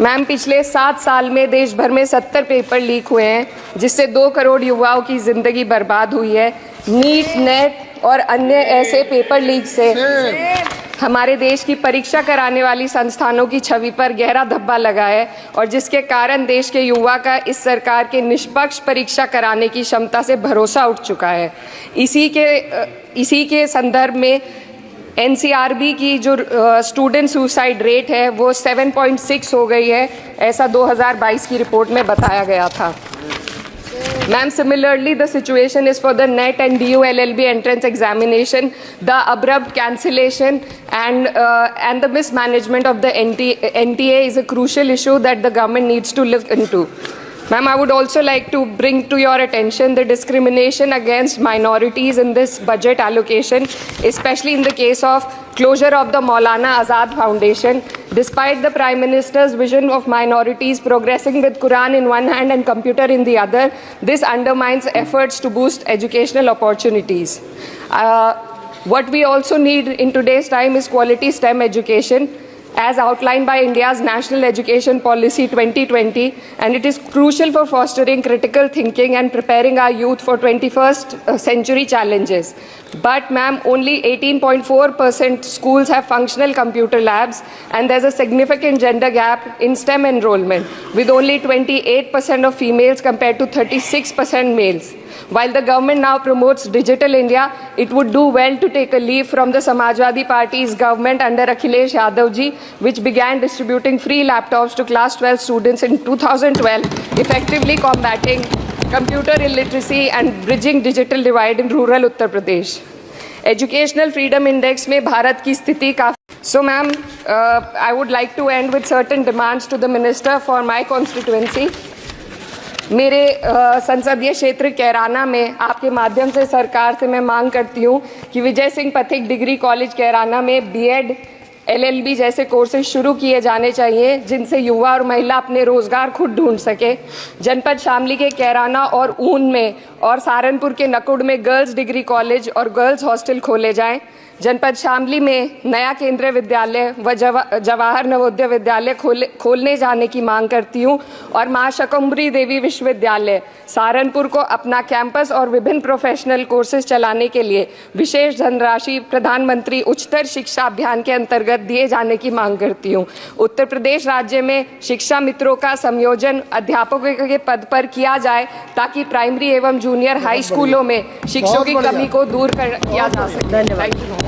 Ma'am, पिछले 7 साल में देश भर में 70 पेपर लीक हुए हैं, जिससे 2 करोड़ युवाओं की ज़िंदगी बर्बाद हुई है। नीट, नेट और अन्य ऐसे पेपर लीक से हमारे देश की परीक्षा कराने वाली संस्थानों की छवि पर गहरा धब्बा लगा है और जिसके कारण देश के युवा का इस सरकार के निष्पक्ष परीक्षा कराने की क्षमता से भरोसा उठ चुका है। इसी के संदर्भ में एनसीआरबी की जो स्टूडेंट सुसाइड रेट है वो 7.6 हो गई है, ऐसा 2022 की रिपोर्ट में बताया गया था। Ma'am, similarly, the situation is for the NET and DU LLB entrance examination. The abrupt cancellation and the mismanagement of the NTA is a crucial issue that the government needs to look into. Ma'am, I would also like to bring to your attention the discrimination against minorities in this budget allocation, especially in the case of closure of the Maulana Azad Foundation. Despite the Prime Minister's vision of minorities progressing with Quran in one hand and computer in the other, this undermines efforts to boost educational opportunities. What we also need in today's time is quality STEM education, as outlined by India's National Education Policy 2020, and it is crucial for fostering critical thinking and preparing our youth for 21st century challenges. But ma'am, only 18.4% schools have functional computer labs, and there's a significant gender gap in STEM enrollment, with only 28% of females compared to 36% males. While the government now promotes Digital India, it would do well to take a leaf from the Samajwadi Party's government under Akhilesh Yadav ji, which began distributing free laptops to class 12 students in 2012, effectively combating computer illiteracy and bridging digital divide in rural Uttar Pradesh. Educational Freedom Index में भारत की स्थिति काफी. So ma'am, I would like to end with certain demands to the minister for my constituency. मेरे संसदीय क्षेत्र कैराना में आपके माध्यम से सरकार से मैं मांग करती हूँ कि विजय सिंह पथिक डिग्री कॉलेज कैराना में बीएड, एलएलबी जैसे कोर्सेज शुरू किए जाने चाहिए, जिनसे युवा और महिला अपने रोजगार खुद ढूंढ सके। जनपद शामली के कैराना और ऊन में और सहारनपुर के नकुड़ में गर्ल्स डिग्री कॉलेज और गर्ल्स हॉस्टल खोले जाएं। जनपद शामली में नया केंद्रीय विद्यालय व जवाहर नवोदय विद्यालय खोलने जाने की मांग करती हूँ और माँ शकंभरी देवी विश्वविद्यालय सहारनपुर को अपना कैंपस और विभिन्न प्रोफेशनल कोर्सेज चलाने के लिए विशेष धनराशि प्रधानमंत्री उच्चतर शिक्षा अभियान के अंतर्गत दिए जाने की मांग करती हूँ। उत्तर प्रदेश राज्य में शिक्षा मित्रों का संयोजन अध्यापकों के पद पर किया जाए ताकि प्राइमरी एवं जूनियर हाई स्कूलों में शिक्षकों की कमी को दूर किया जा सके। धन्यवाद।